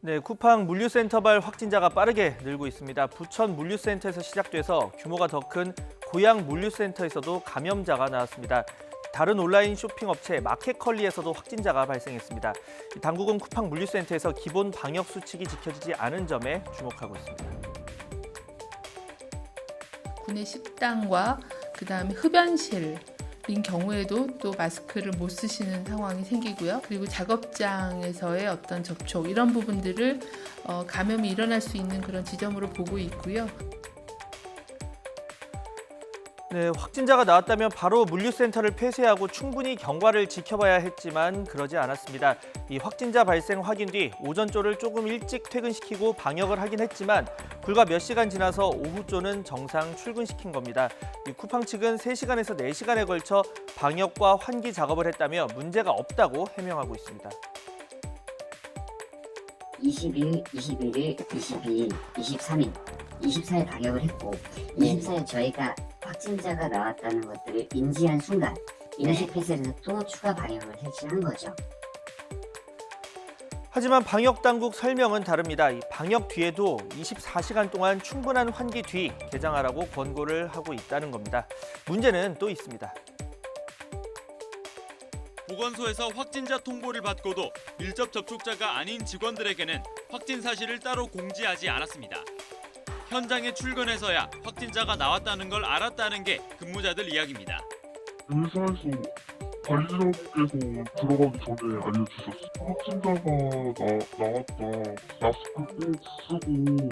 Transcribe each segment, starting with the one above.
네, 쿠팡 물류센터발 확진자가 빠르게 늘고 있습니다. 부천 물류센터에서 시작돼서 규모가 더 큰 고양 물류센터에서도 감염자가 나왔습니다. 다른 온라인 쇼핑업체 마켓컬리에서도 확진자가 발생했습니다. 당국은 쿠팡 물류센터에서 기본 방역 수칙이 지켜지지 않은 점에 주목하고 있습니다. 구내 식당과 그다음에 흡연실인 경우에도 또 마스크를 못 쓰시는 상황이 생기고요. 그리고 작업장에서의 어떤 접촉 이런 부분들을 감염이 일어날 수 있는 그런 지점으로 보고 있고요. 네, 확진자가 나왔다면 바로 물류센터를 폐쇄하고 충분히 경과를 지켜봐야 했지만 그러지 않았습니다. 이 확진자 발생 확인 뒤 오전조를 조금 일찍 퇴근시키고 방역을 하긴 했지만 불과 몇 시간 지나서 오후조는 정상 출근시킨 겁니다. 이 쿠팡 측은 3시간에서 4시간에 걸쳐 방역과 환기 작업을 했다며 문제가 없다고 해명하고 있습니다. 20일, 21일, 22일, 23일, 24일 방역을 했고 24일 저희가 확진자가 나왔다는 것들을 인지한 순간 인식 폐쇄에서 또 추가 방역을 실시한 거죠. 하지만 방역당국 설명은 다릅니다. 이 방역 뒤에도 24시간 동안 충분한 환기 뒤 개장하라고 권고를 하고 있다는 겁니다. 문제는 또 있습니다. 보건소에서 확진자 통보를 받고도 밀접 접촉자가 아닌 직원들에게는 확진 사실을 따로 공지하지 않았습니다. 현장에 출근해서야 확진자가 나왔다는 걸 알았다는 게 근무자들 이야기입니다. 회사에서 관리자분께서 들어가기 전에 알려주셨어요. 확진자가 나왔다. 마스크 꼭 쓰고.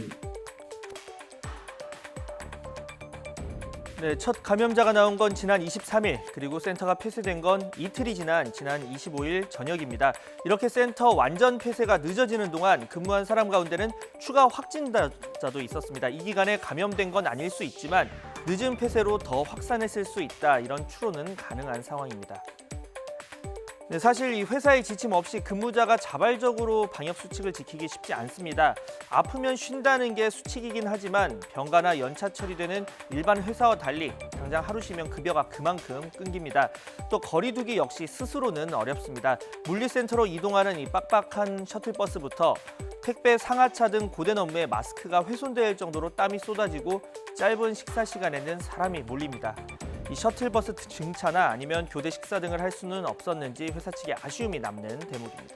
네, 첫 감염자가 나온 건 지난 23일, 그리고 센터가 폐쇄된 건 이틀이 지난 지난 25일 저녁입니다. 이렇게 센터 완전 폐쇄가 늦어지는 동안 근무한 사람 가운데는 추가 확진자도 있었습니다. 이 기간에 감염된 건 아닐 수 있지만 늦은 폐쇄로 더 확산했을 수 있다, 이런 추론은 가능한 상황입니다. 네, 사실 이 회사의 지침 없이 근무자가 자발적으로 방역 수칙을 지키기 쉽지 않습니다. 아프면 쉰다는 게 수칙이긴 하지만 병가나 연차 처리되는 일반 회사와 달리 당장 하루 쉬면 급여가 그만큼 끊깁니다. 또 거리두기 역시 스스로는 어렵습니다. 물류센터로 이동하는 이 빡빡한 셔틀버스부터 택배, 상하차 등 고된 업무에 마스크가 훼손될 정도로 땀이 쏟아지고 짧은 식사 시간에는 사람이 몰립니다. 이 셔틀버스 증차나 아니면 교대 식사 등을 할 수는 없었는지 회사 측에 아쉬움이 남는 대목입니다.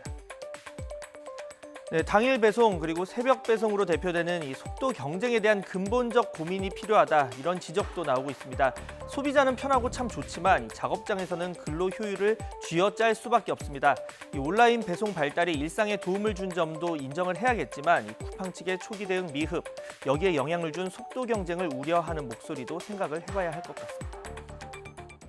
네, 당일 배송 그리고 새벽 배송으로 대표되는 이 속도 경쟁에 대한 근본적 고민이 필요하다, 이런 지적도 나오고 있습니다. 소비자는 편하고 참 좋지만 이 작업장에서는 근로 효율을 쥐어짤 수밖에 없습니다. 이 온라인 배송 발달이 일상에 도움을 준 점도 인정을 해야겠지만 이 쿠팡 측의 초기 대응 미흡, 여기에 영향을 준 속도 경쟁을 우려하는 목소리도 생각을 해봐야 할 것 같습니다.